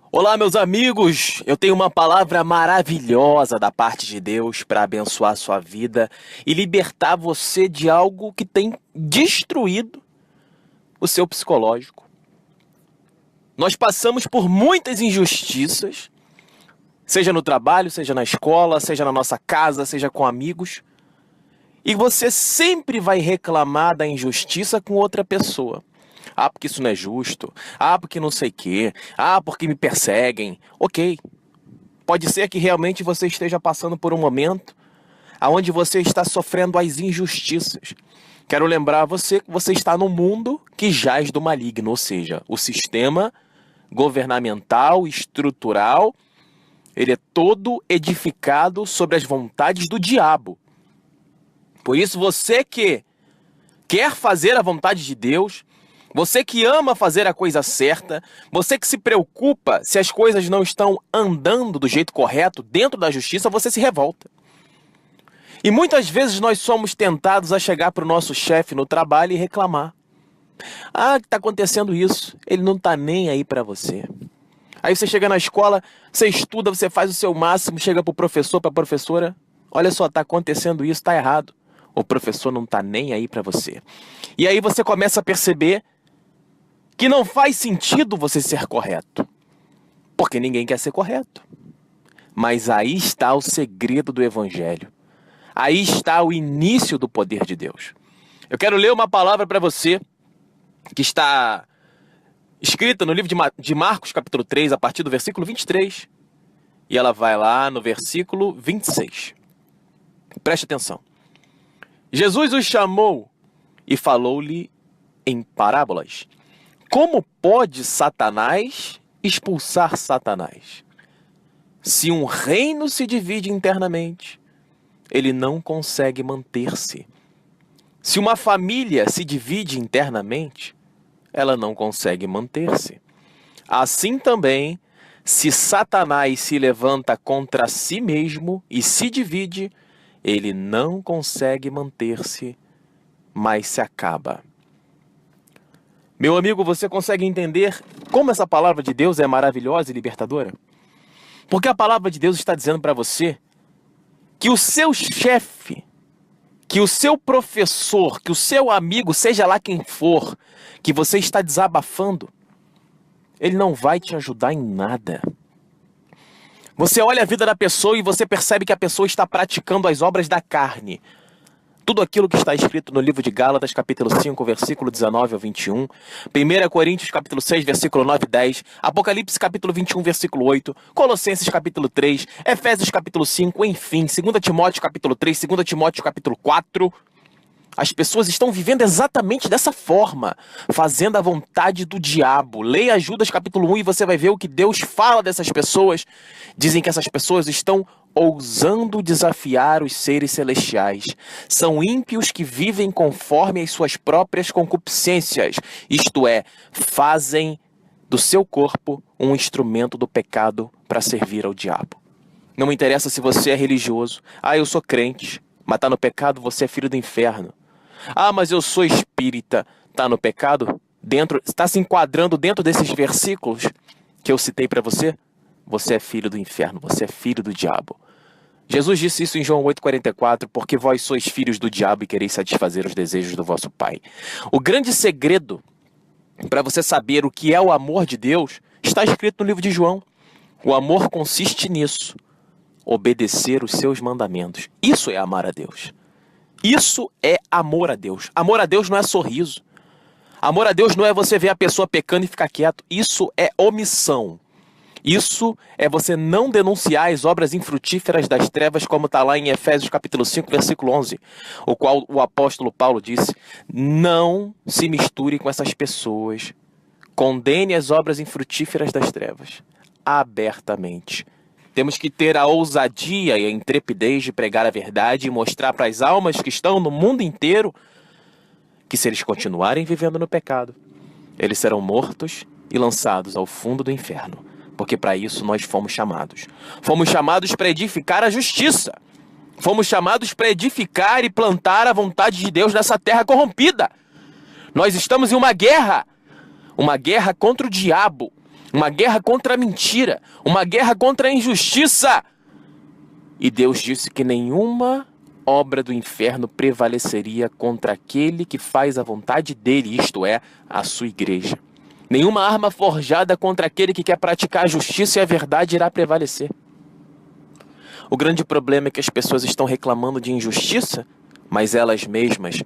Olá, meus amigos! Eu tenho uma palavra maravilhosa da parte de Deus para abençoar a sua vida e libertar você de algo que tem destruído o seu psicológico. Nós passamos por muitas injustiças, seja no trabalho, seja na escola, seja na nossa casa, seja com amigos, e você sempre vai reclamar da injustiça com outra pessoa. Ah, porque isso não é justo. Ah, porque não sei o quê. Ah, porque me perseguem. Ok. Pode ser que realmente você esteja passando por um momento onde você está sofrendo as injustiças. Quero lembrar você que você está num mundo que jaz do maligno, ou seja, o sistema governamental, estrutural, ele é todo edificado sobre as vontades do diabo. Por isso, você que quer fazer a vontade de Deus, você que ama fazer a coisa certa, você que se preocupa se as coisas não estão andando do jeito correto, dentro da justiça, você se revolta. E muitas vezes nós somos tentados a chegar para o nosso chefe no trabalho e reclamar. Ah, que está acontecendo isso, ele não está nem aí para você. Aí você chega na escola, você estuda, você faz o seu máximo, chega para o professor, para a professora, olha só, está acontecendo isso, está errado. O professor não está nem aí para você. E aí você começa a perceber que não faz sentido você ser correto, porque ninguém quer ser correto. Mas aí está o segredo do Evangelho. Aí está o início do poder de Deus. Eu quero ler uma palavra para você que está escrita no livro de Marcos, capítulo 3, a partir do versículo 23. E ela vai lá no versículo 26. Preste atenção. Jesus os chamou e falou-lhe em parábolas. Como pode Satanás expulsar Satanás? Se um reino se divide internamente, ele não consegue manter-se. Se uma família se divide internamente, ela não consegue manter-se. Assim também, se Satanás se levanta contra si mesmo e se divide, ele não consegue manter-se, mas se acaba. Meu amigo, você consegue entender como essa palavra de Deus é maravilhosa e libertadora? Porque a palavra de Deus está dizendo para você que o seu chefe, que o seu professor, que o seu amigo, seja lá quem for, que você está desabafando, ele não vai te ajudar em nada. Você olha a vida da pessoa e você percebe que a pessoa está praticando as obras da carne. Tudo aquilo que está escrito no livro de Gálatas, capítulo 5, versículo 19 ao 21, 1 Coríntios, capítulo 6, versículo 9 e 10, Apocalipse, capítulo 21, versículo 8, Colossenses, capítulo 3, Efésios, capítulo 5, enfim, 2 Timóteo, capítulo 3, 2 Timóteo, capítulo 4. As pessoas estão vivendo exatamente dessa forma, fazendo a vontade do diabo. Leia Judas, capítulo 1, e você vai ver o que Deus fala dessas pessoas. Dizem que essas pessoas estão ousando desafiar os seres celestiais. São ímpios que vivem conforme as suas próprias concupiscências. Isto é, fazem do seu corpo um instrumento do pecado para servir ao diabo. Não me interessa se você é religioso. Ah, eu sou crente. Mas está no pecado, você é filho do inferno. Ah, mas eu sou espírita. Está no pecado? Está se enquadrando dentro desses versículos que eu citei para você? Você é filho do inferno, você é filho do diabo. Jesus disse isso em João 8,44, porque vós sois filhos do diabo e quereis satisfazer os desejos do vosso pai. O grande segredo para você saber o que é o amor de Deus está escrito no livro de João. O amor consiste nisso, obedecer os seus mandamentos. Isso é amar a Deus. Isso é amor a Deus. Amor a Deus não é sorriso. Amor a Deus não é você ver a pessoa pecando e ficar quieto. Isso é omissão. Isso é você não denunciar as obras infrutíferas das trevas, como está lá em Efésios capítulo 5, versículo 11, o qual o apóstolo Paulo disse: não se misture com essas pessoas, condene as obras infrutíferas das trevas, abertamente. Temos que ter a ousadia e a intrepidez de pregar a verdade e mostrar para as almas que estão no mundo inteiro que se eles continuarem vivendo no pecado, eles serão mortos e lançados ao fundo do inferno. Porque para isso nós fomos chamados. Fomos chamados para edificar a justiça. Fomos chamados para edificar e plantar a vontade de Deus nessa terra corrompida. Nós estamos em uma guerra contra o diabo. uma guerra contra a mentira, uma guerra contra a injustiça. E Deus disse que nenhuma obra do inferno prevaleceria contra aquele que faz a vontade dele, isto é, a sua igreja. Nenhuma arma forjada contra aquele que quer praticar a justiça e a verdade irá prevalecer. O grande problema é que as pessoas estão reclamando de injustiça, mas elas mesmas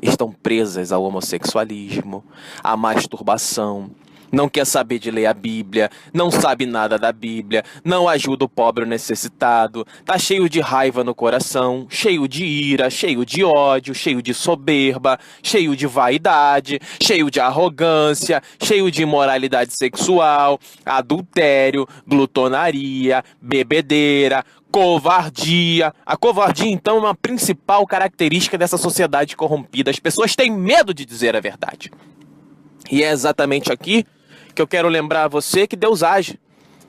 estão presas ao homossexualismo, à masturbação, não quer saber de ler a Bíblia, não sabe nada da Bíblia, não ajuda o pobre ou necessitado, tá cheio de raiva no coração, cheio de ira, cheio de ódio, cheio de soberba, cheio de vaidade, cheio de arrogância, cheio de imoralidade sexual, adultério, glutonaria, bebedeira, covardia. A covardia, então, é uma principal característica dessa sociedade corrompida. As pessoas têm medo de dizer a verdade. E é exatamente aqui que eu quero lembrar a você que Deus age.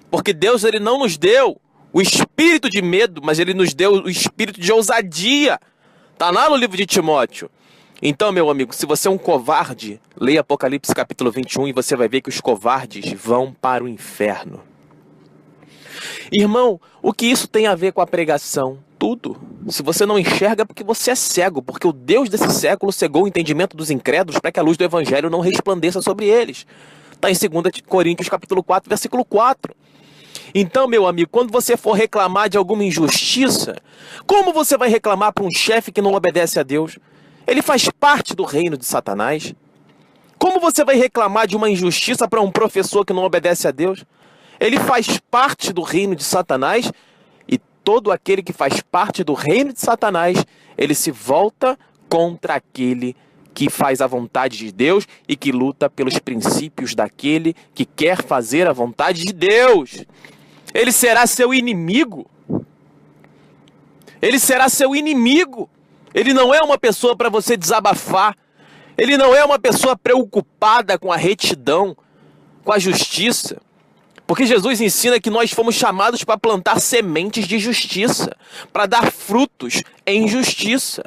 Porque Deus, ele não nos deu o espírito de medo, mas ele nos deu o espírito de ousadia. Está lá no livro de Timóteo. Então, meu amigo, se você é um covarde, leia Apocalipse capítulo 21 e você vai ver que os covardes vão para o inferno. Irmão, o que isso tem a ver com a pregação? Tudo. Se você não enxerga, é porque você é cego, porque o Deus desse século cegou o entendimento dos incrédulos para que a luz do evangelho não resplandeça sobre eles. Está em 2 Coríntios capítulo 4, versículo 4. Então, meu amigo, quando você for reclamar de alguma injustiça, como você vai reclamar para um chefe que não obedece a Deus? Ele faz parte do reino de Satanás. Como você vai reclamar de uma injustiça para um professor que não obedece a Deus? Ele faz parte do reino de Satanás, e todo aquele que faz parte do reino de Satanás, ele se volta contra aquele que faz a vontade de Deus e que luta pelos princípios daquele que quer fazer a vontade de Deus. Ele será seu inimigo. Ele será seu inimigo. Ele não é uma pessoa para você desabafar. Ele não é uma pessoa preocupada com a retidão, com a justiça. Porque Jesus ensina que nós fomos chamados para plantar sementes de justiça, para dar frutos em justiça.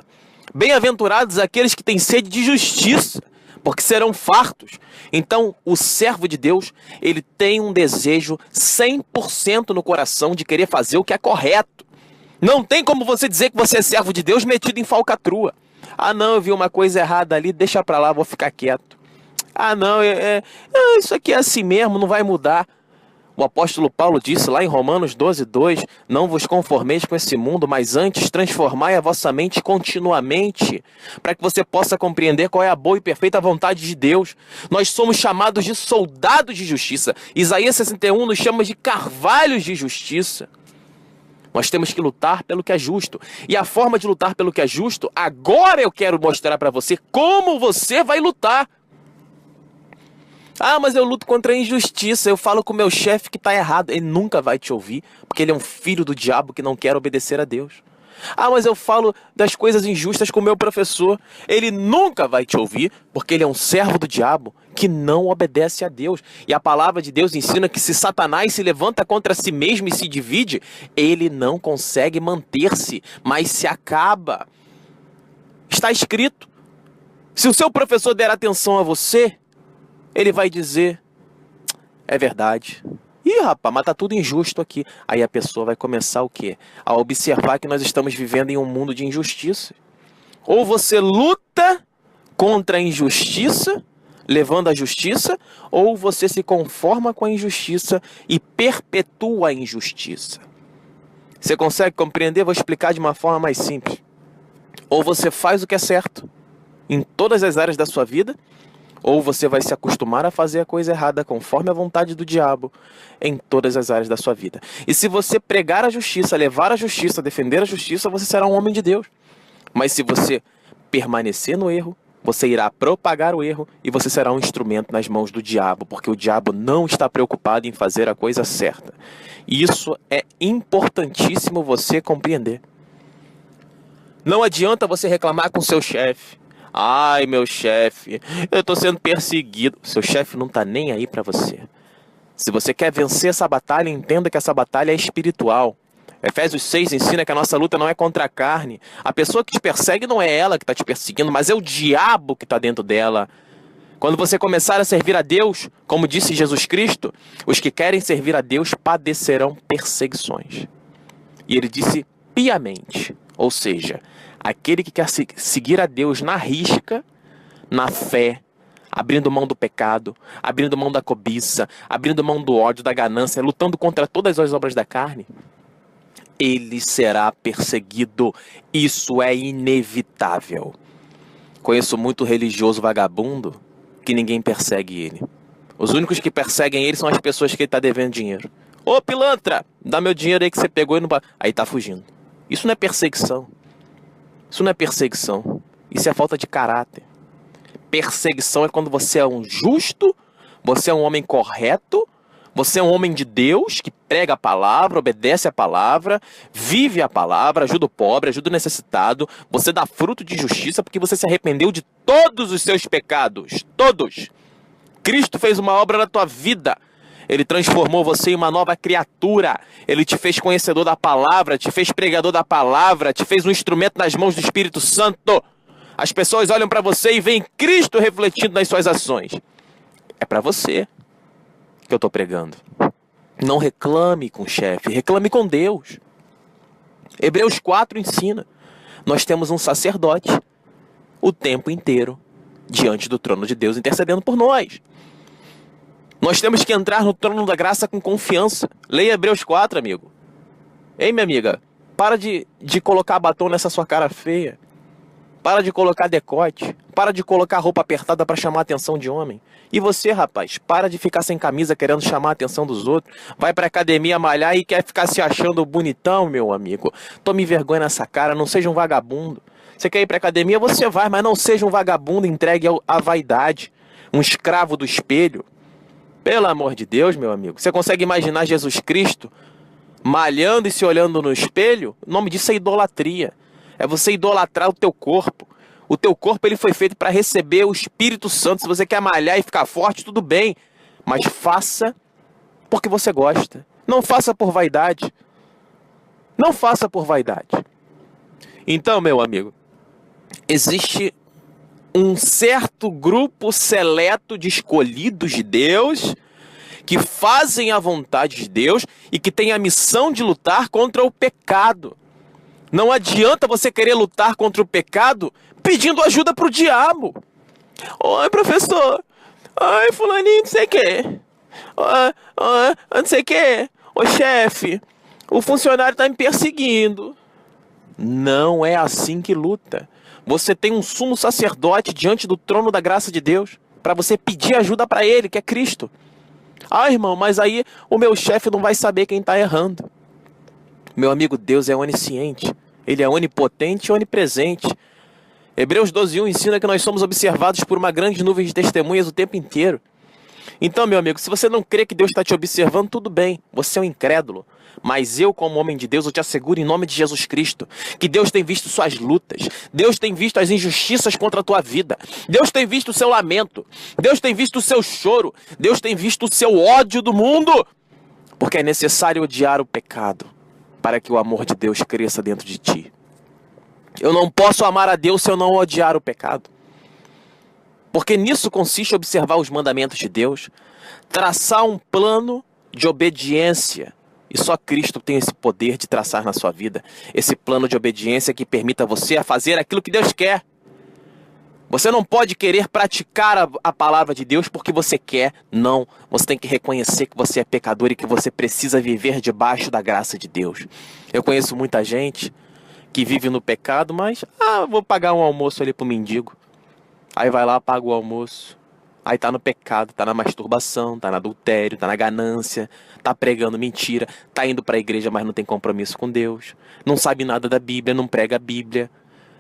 Bem-aventurados aqueles que têm sede de justiça, porque serão fartos. Então, o servo de Deus, ele tem um desejo 100% no coração de querer fazer o que é correto. Não tem como você dizer que você é servo de Deus metido em falcatrua. Ah, não, eu vi uma coisa errada ali, deixa pra lá, vou ficar quieto. Ah, não, isso aqui é assim mesmo, não vai mudar. O apóstolo Paulo disse lá em Romanos 12:2, não vos conformeis com esse mundo, mas antes transformai a vossa mente continuamente, para que você possa compreender qual é a boa e perfeita vontade de Deus. Nós somos chamados de soldados de justiça. Isaías 61 nos chama de carvalhos de justiça. Nós temos que lutar pelo que é justo. E a forma de lutar pelo que é justo, agora eu quero mostrar para você como você vai lutar. Ah, mas eu luto contra a injustiça, eu falo com o meu chefe que está errado. Ele nunca vai te ouvir, porque ele é um filho do diabo que não quer obedecer a Deus. Ah, mas eu falo das coisas injustas com o meu professor. Ele nunca vai te ouvir, porque ele é um servo do diabo que não obedece a Deus. E a palavra de Deus ensina que se Satanás se levanta contra si mesmo e se divide, ele não consegue manter-se, mas se acaba. Está escrito. Se o seu professor der atenção a você, ele vai dizer, é verdade. Ih, rapaz, mas tá tudo injusto aqui. Aí a pessoa vai começar o quê? A observar que nós estamos vivendo em um mundo de injustiça. Ou você luta contra a injustiça, levando a justiça, ou você se conforma com a injustiça e perpetua a injustiça. Você consegue compreender? Vou explicar de uma forma mais simples. Ou você faz o que é certo em todas as áreas da sua vida, ou você vai se acostumar a fazer a coisa errada conforme a vontade do diabo em todas as áreas da sua vida. E se você pregar a justiça, levar a justiça, defender a justiça, você será um homem de Deus. Mas se você permanecer no erro, você irá propagar o erro e você será um instrumento nas mãos do diabo, porque o diabo não está preocupado em fazer a coisa certa. E isso é importantíssimo você compreender. Não adianta você reclamar com seu chefe. Ai, meu chefe, eu estou sendo perseguido. Seu chefe não está nem aí para você. Se você quer vencer essa batalha, entenda que essa batalha é espiritual. Efésios 6 ensina que a nossa luta não é contra a carne. A pessoa que te persegue não é ela que está te perseguindo, mas é o diabo que está dentro dela, Quando você começar a servir a Deus, como disse Jesus Cristo, os que querem servir a Deus padecerão perseguições. E ele disse piamente, ou seja, aquele que quer seguir a Deus na risca, na fé, abrindo mão do pecado, abrindo mão da cobiça, abrindo mão do ódio, da ganância, lutando contra todas as obras da carne, ele será perseguido. Isso é inevitável. Conheço muito religioso vagabundo que ninguém persegue ele. Os únicos que perseguem ele são as pessoas que ele está devendo dinheiro. Ô pilantra, dá meu dinheiro aí que você pegou e não... Aí tá fugindo. Isso não é perseguição. Isso não é perseguição. Isso é falta de caráter. Perseguição é quando você é um justo, você é um homem correto, você é um homem de Deus que prega a palavra, obedece a palavra, vive a palavra, ajuda o pobre, ajuda o necessitado. Você dá fruto de justiça porque você se arrependeu de todos os seus pecados. Todos. Cristo fez uma obra na tua vida. Ele transformou você em uma nova criatura. Ele te fez conhecedor da palavra, te fez pregador da palavra, te fez um instrumento nas mãos do Espírito Santo. As pessoas olham para você e veem Cristo refletindo nas suas ações. É para você que eu estou pregando. Não reclame com o chefe, reclame com Deus. Hebreus 4 ensina. Nós temos um sacerdote o tempo inteiro diante do trono de Deus intercedendo por nós. Nós temos que entrar no trono da graça com confiança. Leia Hebreus 4, amigo. Ei, minha amiga, para de colocar batom nessa sua cara feia. Para de colocar decote. Para de colocar roupa apertada para chamar a atenção de homem. E você, rapaz, para de ficar sem camisa querendo chamar a atenção dos outros. Vai pra academia malhar e quer ficar se achando bonitão, meu amigo. Tome vergonha nessa cara, não seja um vagabundo. Você quer ir pra academia? Você vai, mas não seja um vagabundo entregue à vaidade. Um escravo do espelho. Pelo amor de Deus, meu amigo. Você consegue imaginar Jesus Cristo malhando e se olhando no espelho? O nome disso é idolatria. É você idolatrar o teu corpo. O teu corpo ele foi feito para receber o Espírito Santo. Se você quer malhar e ficar forte, tudo bem. Mas faça porque você gosta. Não faça por vaidade. Não faça por vaidade. Então, meu amigo, existe um certo grupo seleto de escolhidos de Deus que fazem a vontade de Deus e que tem a missão de lutar contra o pecado. Não adianta você querer lutar contra o pecado pedindo ajuda pro diabo. Oi, professor. Oi, fulaninho, não sei o quê. Oi, não sei o quê. Ô, chefe, o funcionário tá me perseguindo. Não é assim que luta. Você tem um sumo sacerdote diante do trono da graça de Deus para você pedir ajuda para ele, que é Cristo. Ah, irmão, mas aí o meu chefe não vai saber quem está errando. Meu amigo, Deus é onisciente. Ele é onipotente e onipresente. Hebreus 12:1 ensina que nós somos observados por uma grande nuvem de testemunhas o tempo inteiro. Então, meu amigo, se você não crê que Deus está te observando, tudo bem. Você é um incrédulo. Mas eu, como homem de Deus, eu te asseguro em nome de Jesus Cristo que Deus tem visto suas lutas. Deus tem visto as injustiças contra a tua vida. Deus tem visto o seu lamento. Deus tem visto o seu choro. Deus tem visto o seu ódio do mundo. Porque é necessário odiar o pecado para que o amor de Deus cresça dentro de ti. Eu não posso amar a Deus se eu não odiar o pecado. Porque nisso consiste observar os mandamentos de Deus, traçar um plano de obediência. E só Cristo tem esse poder de traçar na sua vida esse plano de obediência que permita você a fazer aquilo que Deus quer. Você não pode querer praticar a palavra de Deus porque você quer. Não, você tem que reconhecer que você é pecador e que você precisa viver debaixo da graça de Deus. Eu conheço muita gente que vive no pecado, mas vou pagar um almoço ali pro mendigo. Aí vai lá, paga o almoço. Aí tá no pecado, tá na masturbação, tá no adultério, tá na ganância, tá pregando mentira, tá indo pra igreja, mas não tem compromisso com Deus. Não sabe nada da Bíblia, não prega a Bíblia.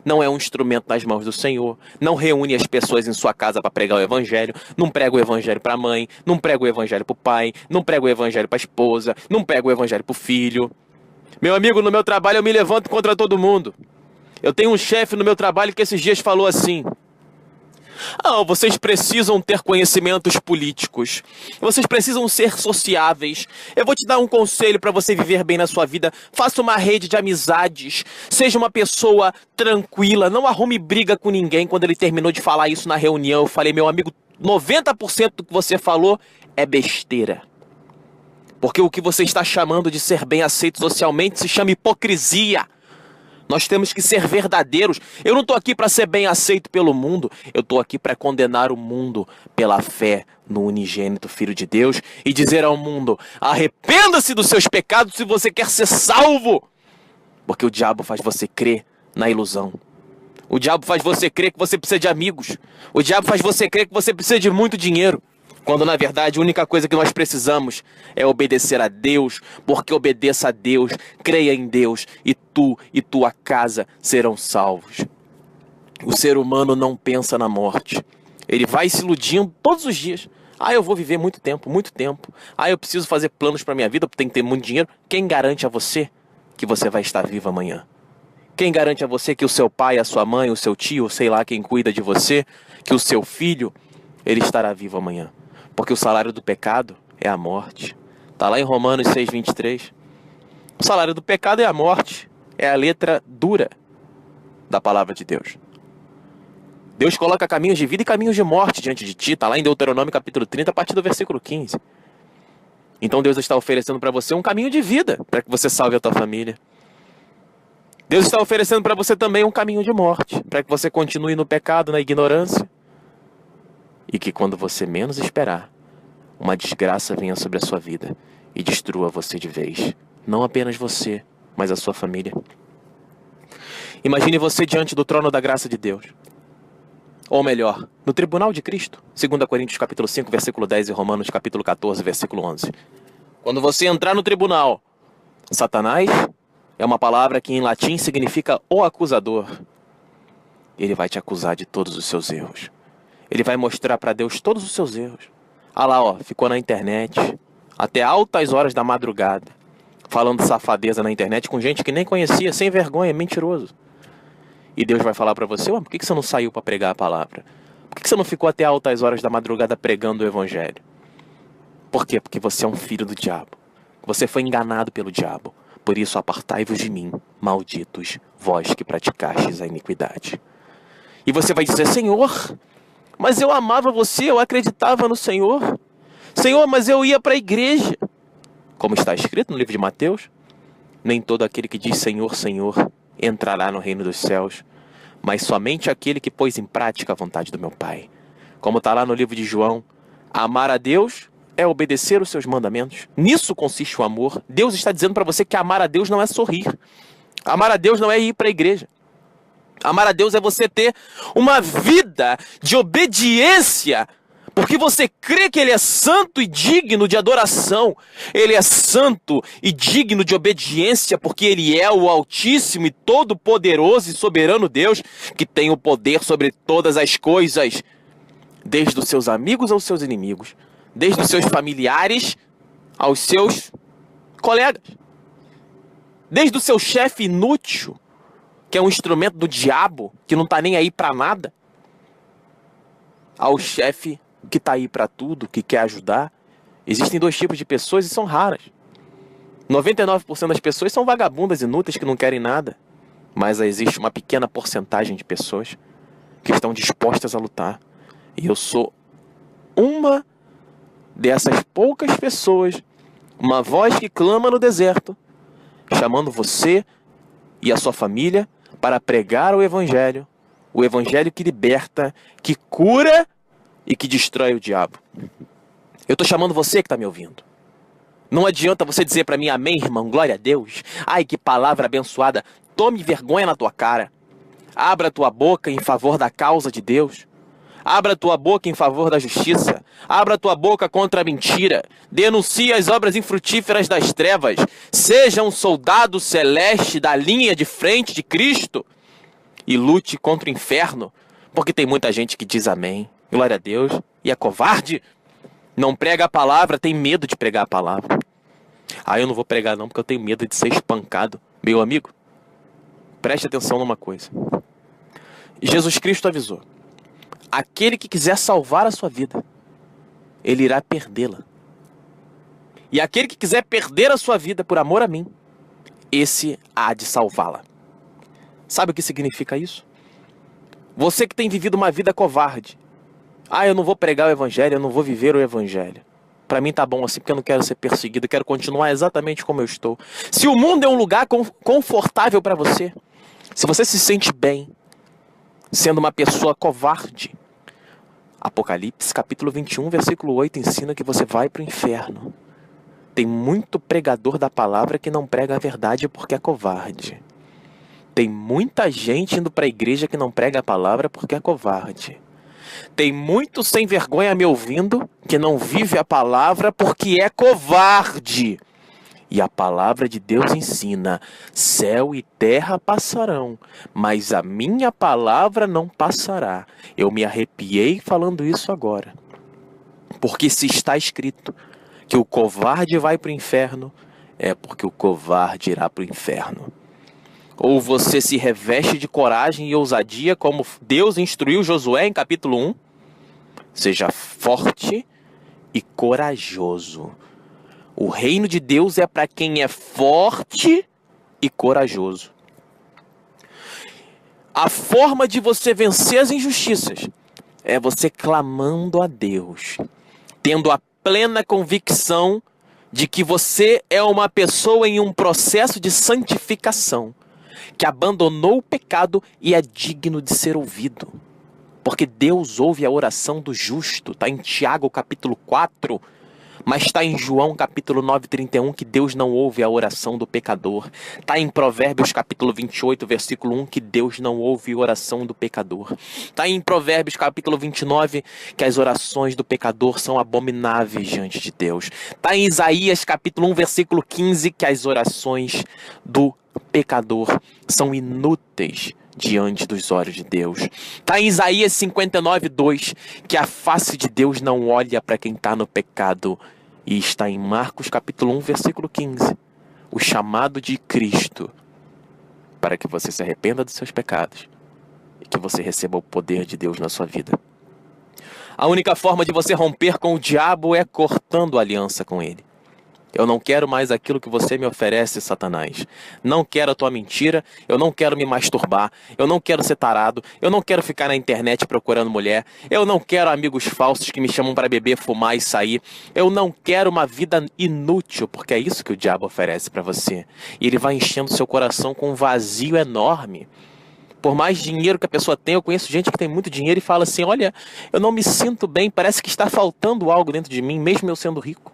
Não é um instrumento nas mãos do Senhor. Não reúne as pessoas em sua casa para pregar o evangelho. Não prega o evangelho para a mãe. Não prega o evangelho para o pai. Não prega o evangelho para a esposa. Não prega o evangelho para o filho. Meu amigo, no meu trabalho eu me levanto contra todo mundo. Eu tenho um chefe no meu trabalho que esses dias falou assim: Ah, vocês precisam ter conhecimentos políticos. Vocês precisam ser sociáveis. Eu vou te dar um conselho para você viver bem na sua vida. Faça uma rede de amizades. Seja uma pessoa tranquila. Não arrume briga com ninguém. Quando ele terminou de falar isso na reunião, eu falei, meu amigo, 90% do que você falou é besteira. Porque o que você está chamando de ser bem aceito socialmente se chama hipocrisia. Nós temos que ser verdadeiros. Eu não estou aqui para ser bem aceito pelo mundo. Eu estou aqui para condenar o mundo pela fé no unigênito Filho de Deus e dizer ao mundo, arrependa-se dos seus pecados se você quer ser salvo. Porque o diabo faz você crer na ilusão. O diabo faz você crer que você precisa de amigos. O diabo faz você crer que você precisa de muito dinheiro. Quando, na verdade, a única coisa que nós precisamos é obedecer a Deus, porque obedeça a Deus, creia em Deus, e tu e tua casa serão salvos. O ser humano não pensa na morte. Ele vai se iludindo todos os dias. Ah, eu vou viver muito tempo, muito tempo. Ah, eu preciso fazer planos para minha vida, porque tem que ter muito dinheiro. Quem garante a você que você vai estar vivo amanhã? Quem garante a você que o seu pai, a sua mãe, o seu tio, sei lá quem cuida de você, que o seu filho, ele estará vivo amanhã? Porque o salário do pecado é a morte. Está lá em Romanos 6:23. O salário do pecado é a morte. É a letra dura da palavra de Deus. Deus coloca caminhos de vida e caminhos de morte diante de ti. Está lá em Deuteronômio capítulo 30, a partir do versículo 15. Então Deus está oferecendo para você um caminho de vida, para que você salve a tua família. Deus está oferecendo para você também um caminho de morte, para que você continue no pecado, na ignorância. E que quando você menos esperar, uma desgraça venha sobre a sua vida e destrua você de vez. Não apenas você, mas a sua família. Imagine você diante do trono da graça de Deus. Ou melhor, no tribunal de Cristo. 2 Coríntios capítulo 5, versículo 10 e Romanos capítulo 14, versículo 11. Quando você entrar no tribunal, Satanás é uma palavra que em latim significa o acusador. Ele vai te acusar de todos os seus erros. Ele vai mostrar para Deus todos os seus erros. Ah lá, ó, ficou na internet, até altas horas da madrugada, falando safadeza na internet com gente que nem conhecia, sem vergonha, mentiroso. E Deus vai falar para você, por que você não saiu para pregar a palavra? Por que você não ficou até altas horas da madrugada pregando o evangelho? Por quê? Porque você é um filho do diabo. Você foi enganado pelo diabo. Por isso apartai-vos de mim, malditos, vós que praticastes a iniquidade. E você vai dizer, Senhor, mas eu amava você, eu acreditava no Senhor. Senhor, mas eu ia para a igreja. Como está escrito no livro de Mateus, nem todo aquele que diz Senhor, Senhor, entrará no reino dos céus, mas somente aquele que pôs em prática a vontade do meu Pai. Como está lá no livro de João, amar a Deus é obedecer os seus mandamentos. Nisso consiste o amor. Deus está dizendo para você que amar a Deus não é sorrir. Amar a Deus não é ir para a igreja. Amar a Deus é você ter uma vida de obediência, porque você crê que Ele é santo e digno de adoração. Ele é santo e digno de obediência, porque Ele é o Altíssimo e Todo-Poderoso e Soberano Deus, que tem o poder sobre todas as coisas, desde os seus amigos aos seus inimigos, desde os seus familiares aos seus colegas, desde o seu chefe inútil, que é um instrumento do diabo, que não está nem aí para nada, ao chefe que está aí para tudo, que quer ajudar. Existem dois tipos de pessoas e são raras. 99% das pessoas são vagabundas inúteis que não querem nada. Mas existe uma pequena porcentagem de pessoas que estão dispostas a lutar. E eu sou uma dessas poucas pessoas, uma voz que clama no deserto, chamando você e a sua família para pregar o evangelho que liberta, que cura e que destrói o diabo. Eu estou chamando você que está me ouvindo. Não adianta você dizer para mim, amém, irmão, glória a Deus. Ai, que palavra abençoada. Tome vergonha na tua cara. Abra tua boca em favor da causa de Deus. Abra tua boca em favor da justiça. Abra tua boca contra a mentira. Denuncie as obras infrutíferas das trevas. Seja um soldado celeste da linha de frente de Cristo. E lute contra o inferno. Porque tem muita gente que diz amém, glória a Deus, e é covarde. Não prega a palavra, tem medo de pregar a palavra. Ah, eu não vou pregar não, porque eu tenho medo de ser espancado. Meu amigo, preste atenção numa coisa. Jesus Cristo avisou. aquele que quiser salvar a sua vida, ele irá perdê-la. E aquele que quiser perder a sua vida por amor a mim, esse há de salvá-la. Sabe o que significa isso? Você que tem vivido uma vida covarde. Eu não vou pregar o evangelho, eu não vou viver o evangelho. Para mim tá bom assim, porque eu não quero ser perseguido, eu quero continuar exatamente como eu estou. Se o mundo é um lugar confortável para você, se você se sente bem sendo uma pessoa covarde, Apocalipse capítulo 21, versículo 8 ensina que você vai para o inferno. Tem muito pregador da palavra que não prega a verdade porque é covarde. Tem muita gente indo para a igreja que não prega a palavra porque é covarde. Tem muito sem vergonha me ouvindo que não vive a palavra porque é covarde. E a palavra de Deus ensina: céu e terra passarão, mas a minha palavra não passará. Eu me arrepiei falando isso agora. Porque se está escrito que o covarde vai para o inferno, é porque o covarde irá para o inferno. Ou você se reveste de coragem e ousadia, como Deus instruiu Josué em capítulo 1. Seja forte e corajoso. O reino de Deus é para quem é forte e corajoso. A forma de você vencer as injustiças é você clamando a Deus, tendo a plena convicção de que você é uma pessoa em um processo de santificação, que abandonou o pecado e é digno de ser ouvido. Porque Deus ouve a oração do justo. Está em Tiago capítulo 4, mas está em João capítulo 9:31 que Deus não ouve a oração do pecador. Está em Provérbios capítulo 28, versículo 1, que Deus não ouve a oração do pecador. Está em Provérbios capítulo 29, que as orações do pecador são abomináveis diante de Deus. Está em Isaías capítulo 1, versículo 15, que as orações do pecador são inúteis diante dos olhos de Deus. Está em Isaías 59:2, que a face de Deus não olha para quem está no pecado. E está em Marcos capítulo 1, versículo 15, o chamado de Cristo para que você se arrependa dos seus pecados e que você receba o poder de Deus na sua vida. A única forma de você romper com o diabo é cortando a aliança com ele. Eu não quero mais aquilo que você me oferece, Satanás. Não quero a tua mentira, eu não quero me masturbar, eu não quero ser tarado, eu não quero ficar na internet procurando mulher, eu não quero amigos falsos que me chamam para beber, fumar e sair, eu não quero uma vida inútil, porque é isso que o diabo oferece para você. E ele vai enchendo seu coração com um vazio enorme. Por mais dinheiro que a pessoa tem, eu conheço gente que tem muito dinheiro e fala assim: olha, eu não me sinto bem, parece que está faltando algo dentro de mim, mesmo eu sendo rico.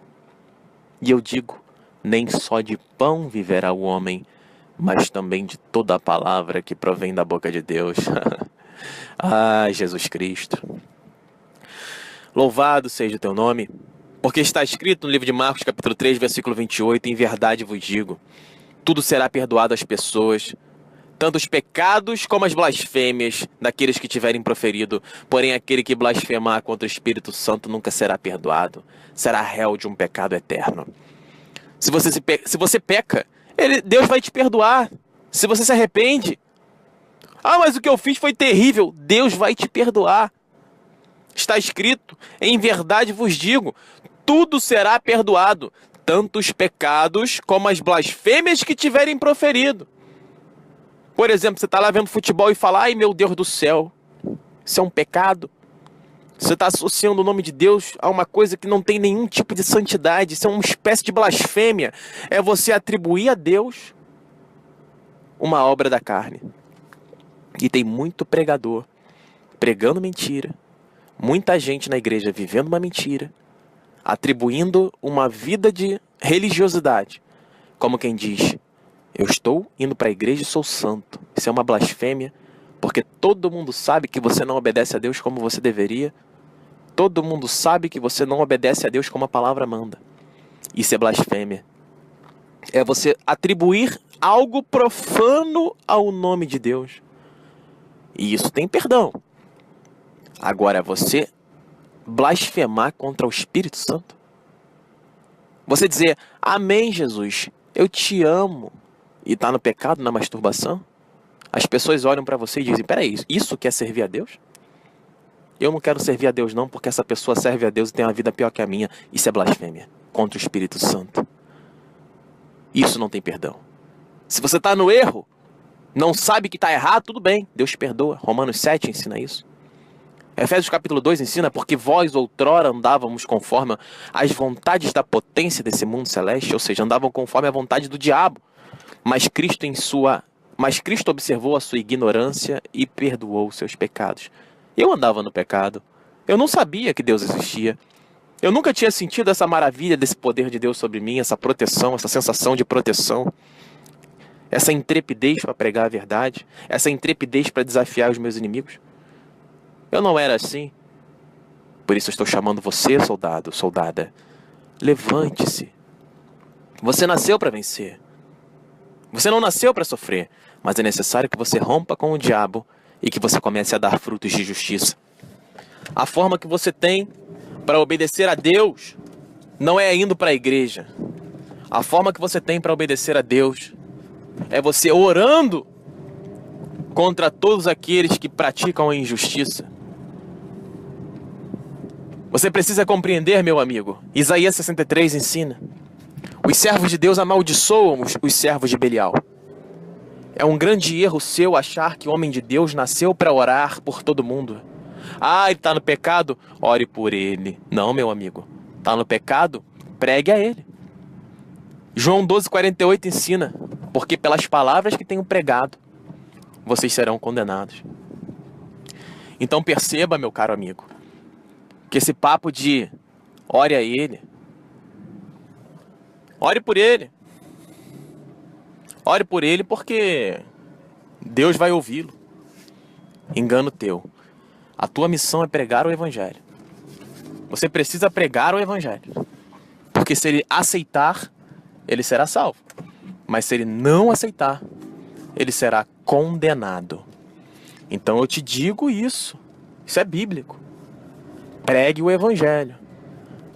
E eu digo, nem só de pão viverá o homem, mas também de toda a palavra que provém da boca de Deus. Jesus Cristo. Louvado seja o teu nome, porque está escrito no livro de Marcos, capítulo 3, versículo 28, em verdade vos digo, tudo será perdoado às pessoas, tanto os pecados como as blasfêmias daqueles que tiverem proferido, porém aquele que blasfemar contra o Espírito Santo nunca será perdoado, será réu de um pecado eterno. Se você peca, Deus vai te perdoar. Se você se arrepende, mas o que eu fiz foi terrível, Deus vai te perdoar. Está escrito, em verdade vos digo, tudo será perdoado, tanto os pecados como as blasfêmias que tiverem proferido. Por exemplo, você está lá vendo futebol e fala: ai meu Deus do céu, isso é um pecado. Você está associando o nome de Deus a uma coisa que não tem nenhum tipo de santidade. Isso é uma espécie de blasfêmia. É você atribuir a Deus uma obra da carne. E tem muito pregador pregando mentira, muita gente na igreja vivendo uma mentira, atribuindo uma vida de religiosidade, como quem diz: eu estou indo para a igreja e sou santo. Isso é uma blasfêmia, porque todo mundo sabe que você não obedece a Deus como você deveria. Todo mundo sabe que você não obedece a Deus como a palavra manda. Isso é blasfêmia. É você atribuir algo profano ao nome de Deus. E isso tem perdão. Agora, é você blasfemar contra o Espírito Santo. Você dizer: amém, Jesus, eu te amo, e está no pecado, na masturbação. As pessoas olham para você e dizem: peraí, isso quer servir a Deus? eu não quero servir a Deus não, porque essa pessoa serve a Deus e tem uma vida pior que a minha. Isso é blasfêmia contra o Espírito Santo. Isso não tem perdão. Se você está no erro, não sabe que está errado, tudo bem, Deus perdoa. Romanos 7 ensina isso. Efésios capítulo 2 ensina: porque vós outrora andávamos conforme as vontades da potência desse mundo celeste, ou seja, andavam conforme a vontade do diabo. Mas Cristo observou a sua ignorância e perdoou os seus pecados. Eu andava no pecado. Eu não sabia que Deus existia. Eu nunca tinha sentido essa maravilha desse poder de Deus sobre mim, essa proteção, essa sensação de proteção, essa intrepidez para pregar a verdade, essa intrepidez para desafiar os meus inimigos. Eu não era assim. Por isso eu estou chamando você, soldado, soldada. Levante-se. Você nasceu para vencer. Você não nasceu para sofrer, mas é necessário que você rompa com o diabo e que você comece a dar frutos de justiça. A forma que você tem para obedecer a Deus não é indo para a igreja. A forma que você tem para obedecer a Deus é você orando contra todos aqueles que praticam a injustiça. Você precisa compreender, meu amigo. Isaías 63 ensina: os servos de Deus amaldiçoam os servos de Belial. É um grande erro seu achar que o homem de Deus nasceu para orar por todo mundo. Ah, ele está no pecado? Ore por ele. Não, meu amigo. Está no pecado? Pregue a ele. João 12,48 ensina: porque pelas palavras que tenho pregado, vocês serão condenados. Então perceba, meu caro amigo, que esse papo de ore a ele, ore por ele. Ore por ele porque Deus vai ouvi-lo. Engano teu. A tua missão é pregar o Evangelho. Você precisa pregar o Evangelho. Porque se ele aceitar, ele será salvo. Mas se ele não aceitar, ele será condenado. Então eu te digo isso. Isso é bíblico. Pregue o Evangelho.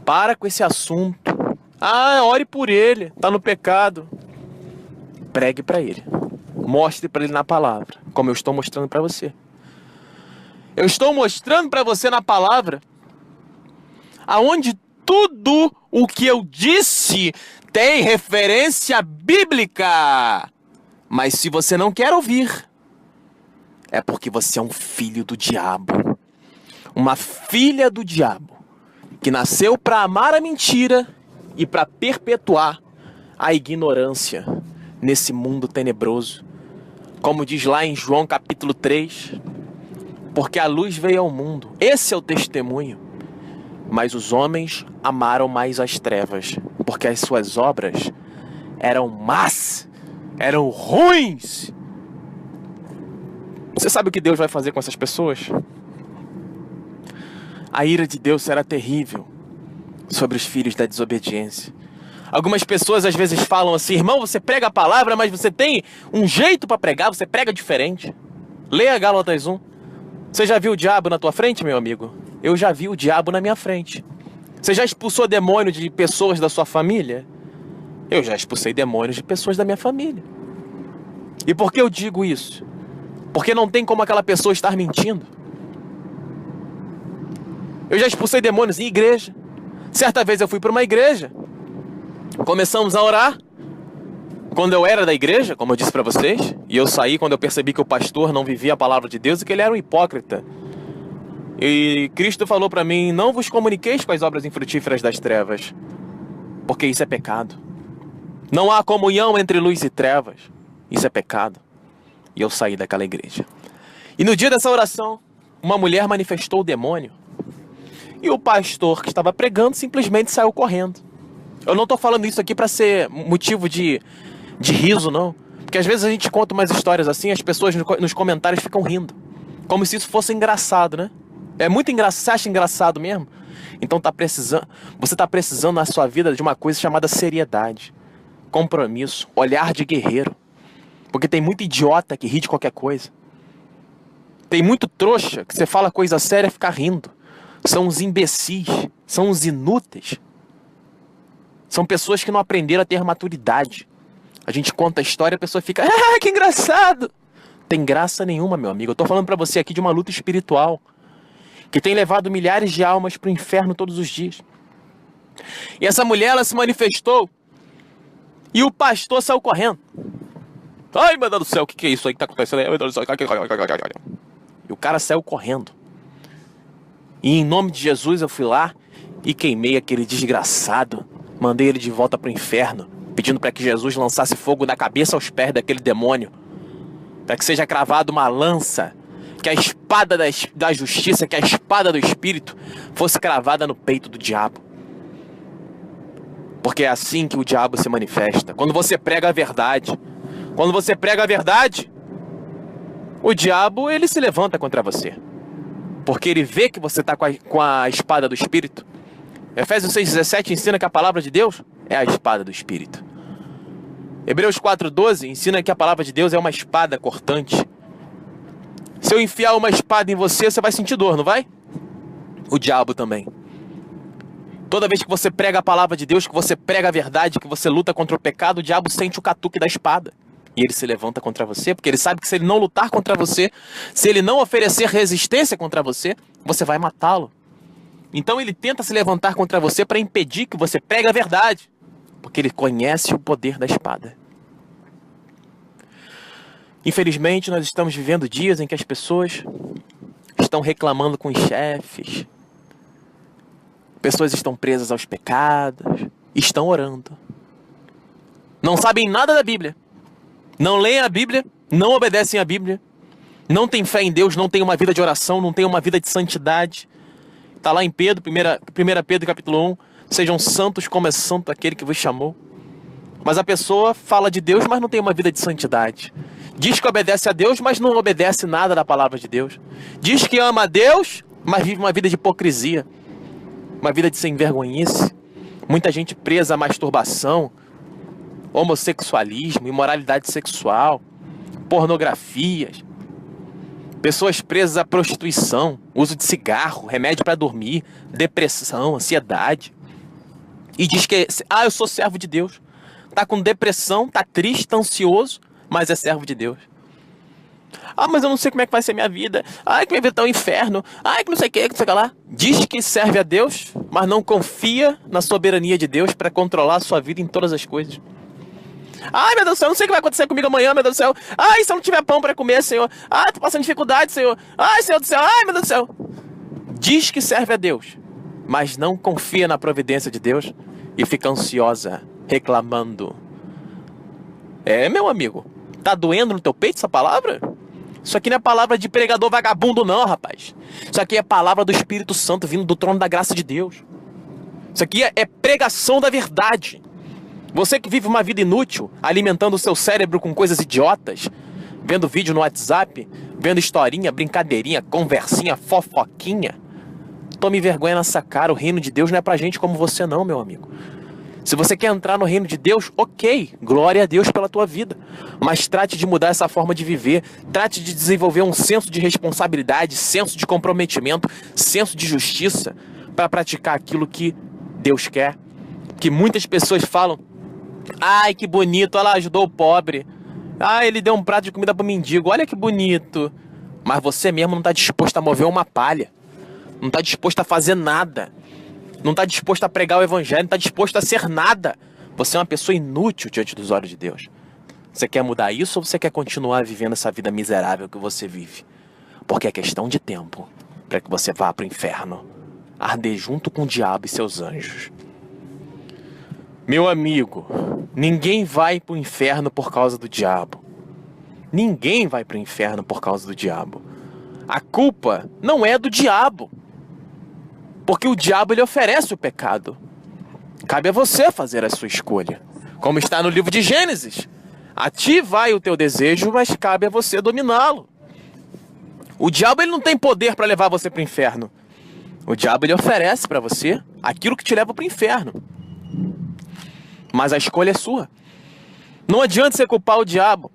Para com esse assunto. Ah, ore por ele. Está no pecado. Pregue para ele. Mostre para ele na palavra. Como eu estou mostrando para você. Eu estou mostrando para você na palavra aonde tudo o que eu disse tem referência bíblica. Mas se você não quer ouvir, é porque você é um filho do diabo. Uma filha do diabo que nasceu para amar a mentira e para perpetuar a ignorância nesse mundo tenebroso. Como diz lá em João capítulo 3, porque a luz veio ao mundo. Esse é o testemunho. Mas os homens amaram mais as trevas, porque as suas obras eram más, eram ruins. Você sabe o que Deus vai fazer com essas pessoas? A ira de Deus será terrível sobre os filhos da desobediência. Algumas pessoas às vezes falam assim: irmão, você prega a palavra, mas você tem um jeito para pregar, você prega diferente. Leia Gálatas 1. Você já viu o diabo na tua frente, meu amigo? Eu já vi o diabo na minha frente. Você já expulsou demônio de pessoas da sua família? Eu já expulsei demônios de pessoas da minha família. E por que eu digo isso? Porque não tem como aquela pessoa estar mentindo. Eu já expulsei demônios em igreja. Certa vez eu fui para uma igreja. Começamos a orar. Quando eu era da igreja, como eu disse para vocês, e eu saí quando eu percebi que o pastor não vivia a palavra de Deus e que ele era um hipócrita. E Cristo falou para mim: não vos comuniqueis com as obras infrutíferas das trevas, porque isso é pecado. Não há comunhão entre luz e trevas. Isso é pecado. E eu saí daquela igreja. E no dia dessa oração, uma mulher manifestou o demônio. E o pastor que estava pregando simplesmente saiu correndo. Eu não estou falando isso aqui para ser motivo de riso, não. Porque às vezes a gente conta umas histórias assim, as pessoas nos comentários ficam rindo. Como se isso fosse engraçado, né? É muito engraçado. Você acha engraçado mesmo? Então você está precisando na sua vida de uma coisa chamada seriedade, compromisso, olhar de guerreiro. Porque tem muito idiota que ri de qualquer coisa. Tem muito trouxa que você fala coisa séria e fica rindo. São os imbecis, são os inúteis. São pessoas que não aprenderam a ter maturidade. A gente conta a história e a pessoa fica: ah, que engraçado. Tem graça nenhuma, meu amigo. Eu tô falando pra você aqui de uma luta espiritual. que tem levado milhares de almas para o inferno todos os dias. E essa mulher, ela se manifestou e o pastor saiu correndo. Ai, meu Deus do céu, o que é isso aí que está acontecendo? Ai, meu Deus do céu. E o cara saiu correndo. E em nome de Jesus eu fui lá e queimei aquele desgraçado. Mandei ele de volta para o inferno, pedindo para que Jesus lançasse fogo da cabeça aos pés daquele demônio. Para que seja cravada uma lança, que a espada da justiça, que a espada do Espírito fosse cravada no peito do diabo. Porque é assim que o diabo se manifesta. Quando você prega a verdade. Quando você prega a verdade, o diabo, ele se levanta contra você. Porque ele vê que você está com a espada do Espírito. Efésios 6,17 ensina que a palavra de Deus é a espada do Espírito. Hebreus 4,12 ensina que a palavra de Deus é uma espada cortante. Se eu enfiar uma espada em você, você vai sentir dor, não vai? O diabo também. Toda vez que você prega a palavra de Deus, que você prega a verdade, que você luta contra o pecado, o diabo sente o catuque da espada. E ele se levanta contra você, porque ele sabe que se ele não lutar contra você, se ele não oferecer resistência contra você, você vai matá-lo. Então ele tenta se levantar contra você para impedir que você pregue a verdade, porque ele conhece o poder da espada. Infelizmente, nós estamos vivendo dias em que as pessoas estão reclamando com os chefes. Pessoas estão presas aos pecados, estão orando. Não sabem nada da Bíblia. Não leem a Bíblia, não obedecem à Bíblia. Não têm fé em Deus, não têm uma vida de oração, não têm uma vida de santidade. Está lá em Pedro, 1 Pedro capítulo 1. Sejam santos como é santo aquele que vos chamou. Mas a pessoa fala de Deus, mas não tem uma vida de santidade. Diz que obedece a Deus, mas não obedece nada da palavra de Deus. Diz que ama a Deus, mas vive uma vida de hipocrisia. Uma vida de sem vergonhice. Muita gente presa à masturbação, homossexualismo, imoralidade sexual, pornografias. Pessoas presas à prostituição, uso de cigarro, remédio para dormir, depressão, ansiedade. E diz que, eu sou servo de Deus. Tá com depressão, tá triste, tá ansioso, mas é servo de Deus. Mas eu não sei como é que vai ser minha vida. Que minha vida tá um inferno. Que não sei o que sei lá. Diz que serve a Deus, mas não confia na soberania de Deus para controlar a sua vida em todas as coisas. Meu Deus do céu, eu não sei o que vai acontecer comigo amanhã, meu Deus do céu. Se eu não tiver pão para comer, Senhor. Tô passando dificuldade, Senhor. Senhor do céu, meu Deus do céu. Diz que serve a Deus, mas não confia na providência de Deus e fica ansiosa, reclamando. Meu amigo, tá doendo no teu peito essa palavra? Isso aqui não é palavra de pregador vagabundo não, rapaz. Isso aqui é palavra do Espírito Santo vindo do trono da graça de Deus. Isso aqui é pregação da verdade. Você que vive uma vida inútil, alimentando o seu cérebro com coisas idiotas, vendo vídeo no WhatsApp, vendo historinha, brincadeirinha, conversinha, fofoquinha. Tome vergonha nessa cara, o reino de Deus não é pra gente como você não, meu amigo. Se você quer entrar no reino de Deus, ok, glória a Deus pela tua vida. Mas trate de mudar essa forma de viver, trate de desenvolver um senso de responsabilidade, senso de comprometimento, senso de justiça, para praticar aquilo que Deus quer. Que muitas pessoas falam, que bonito, olha lá, ajudou o pobre. Ele deu um prato de comida para o mendigo, olha que bonito. Mas você mesmo não está disposto a mover uma palha. Não está disposto a fazer nada. Não está disposto a pregar o evangelho, não está disposto a ser nada. Você é uma pessoa inútil diante dos olhos de Deus. Você quer mudar isso ou você quer continuar vivendo essa vida miserável que você vive? Porque é questão de tempo para que você vá para o inferno, arder junto com o diabo e seus anjos. Meu amigo, ninguém vai para o inferno por causa do diabo. Ninguém vai para o inferno por causa do diabo. A culpa não é do diabo. Porque o diabo ele oferece o pecado. Cabe a você fazer a sua escolha. Como está no livro de Gênesis. A ti vai o teu desejo, mas cabe a você dominá-lo. O diabo ele não tem poder para levar você para o inferno. O diabo ele oferece para você aquilo que te leva para o inferno. Mas a escolha é sua. Não adianta você culpar o diabo.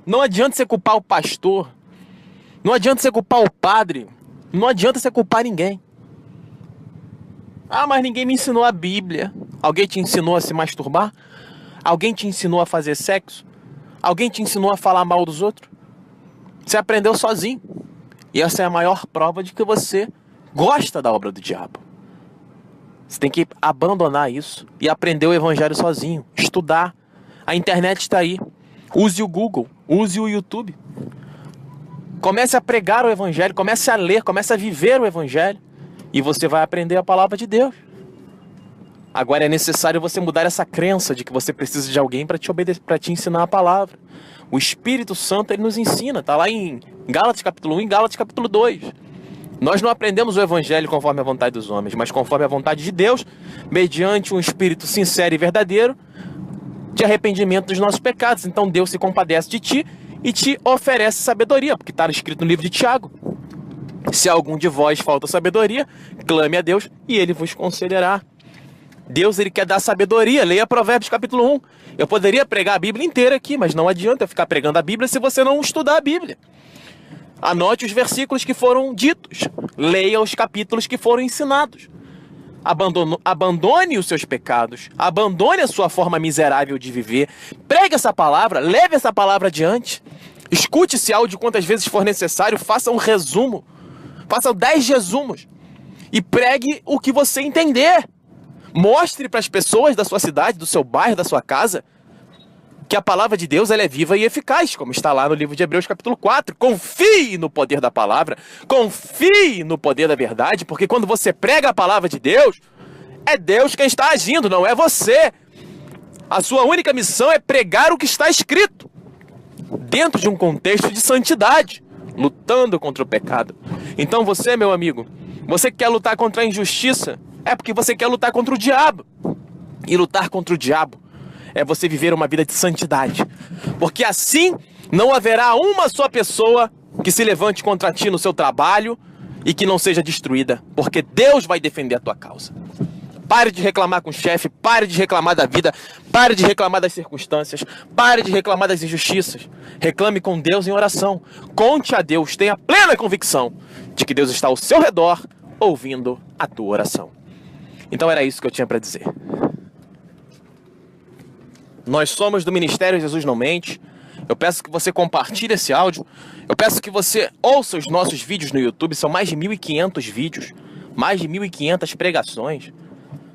Não adianta você culpar o pastor. Não adianta você culpar o padre. Não adianta você culpar ninguém. Mas ninguém me ensinou a Bíblia. Alguém te ensinou a se masturbar? Alguém te ensinou a fazer sexo? Alguém te ensinou a falar mal dos outros? Você aprendeu sozinho. E essa é a maior prova de que você gosta da obra do diabo. Você tem que abandonar isso e aprender o evangelho sozinho, estudar. A internet está aí. Use o Google, use o YouTube. Comece a pregar o evangelho, comece a ler, comece a viver o evangelho e você vai aprender a palavra de Deus. Agora é necessário você mudar essa crença de que você precisa de alguém para te obedecer, para te ensinar a palavra. O Espírito Santo, ele nos ensina, está lá em Gálatas capítulo 1 e Gálatas capítulo 2. Nós não aprendemos o evangelho conforme a vontade dos homens, mas conforme a vontade de Deus, mediante um espírito sincero e verdadeiro de arrependimento dos nossos pecados. Então Deus se compadece de ti e te oferece sabedoria, porque está escrito no livro de Tiago: se a algum de vós falta sabedoria, clame a Deus e ele vos concederá. Deus, ele quer dar sabedoria. Leia Provérbios capítulo 1. Eu poderia pregar a Bíblia inteira aqui, mas não adianta eu ficar pregando a Bíblia se você não estudar a Bíblia. Anote os versículos que foram ditos. Leia os capítulos que foram ensinados. Abandone os seus pecados. Abandone a sua forma miserável de viver. Pregue essa palavra. Leve essa palavra adiante. Escute esse áudio quantas vezes for necessário. Faça um resumo. Faça 10 resumos. E pregue o que você entender. Mostre para as pessoas da sua cidade, do seu bairro, da sua casa, que a palavra de Deus ela é viva e eficaz, como está lá no livro de Hebreus capítulo 4. Confie no poder da palavra, confie no poder da verdade, porque quando você prega a palavra de Deus, é Deus quem está agindo, não é você. A sua única missão é pregar o que está escrito, dentro de um contexto de santidade, lutando contra o pecado. Então você, meu amigo, você que quer lutar contra a injustiça, é porque você quer lutar contra o diabo. E lutar contra o diabo é você viver uma vida de santidade. Porque assim não haverá uma só pessoa que se levante contra ti no seu trabalho e que não seja destruída. Porque Deus vai defender a tua causa. Pare de reclamar com o chefe, pare de reclamar da vida, pare de reclamar das circunstâncias, pare de reclamar das injustiças. Reclame com Deus em oração. Conte a Deus, tenha plena convicção de que Deus está ao seu redor, ouvindo a tua oração. Então era isso que eu tinha para dizer. Nós somos do Ministério Jesus Não Mente. Eu peço que você compartilhe esse áudio. Eu peço que você ouça os nossos vídeos no YouTube. São mais de 1.500 vídeos. Mais de 1.500 pregações.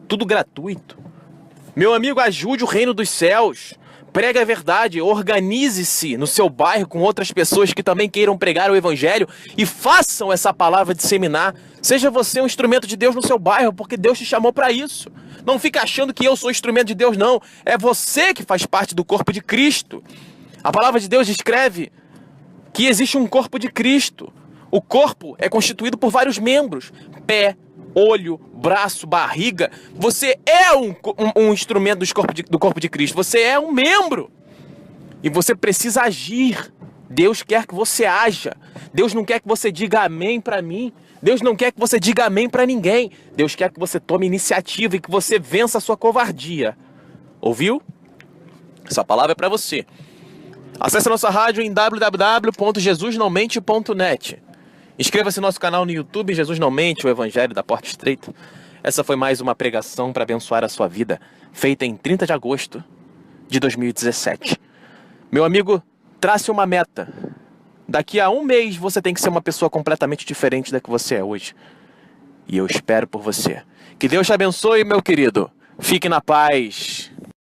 Tudo gratuito. Meu amigo, ajude o reino dos céus. Pregue a verdade. Organize-se no seu bairro com outras pessoas que também queiram pregar o evangelho e façam essa palavra disseminar. Seja você um instrumento de Deus no seu bairro, porque Deus te chamou para isso. Não fica achando que eu sou instrumento de Deus, não. É você que faz parte do corpo de Cristo. A palavra de Deus descreve que existe um corpo de Cristo. O corpo é constituído por vários membros. Pé, olho, braço, barriga. Você é um instrumento do corpo de Cristo. Você é um membro. E você precisa agir. Deus quer que você haja. Deus não quer que você diga amém para mim. Deus não quer que você diga amém para ninguém. Deus quer que você tome iniciativa e que você vença a sua covardia. Ouviu? Essa palavra é para você. Acesse a nossa rádio em www.jesusnãomente.net. Inscreva-se no nosso canal no YouTube, Jesus Não Mente, o Evangelho da Porta Estreita. Essa foi mais uma pregação para abençoar a sua vida, feita em 30 de agosto de 2017. Meu amigo, trace uma meta. Daqui a um mês você tem que ser uma pessoa completamente diferente da que você é hoje. E eu espero por você. Que Deus te abençoe, meu querido. Fique na paz.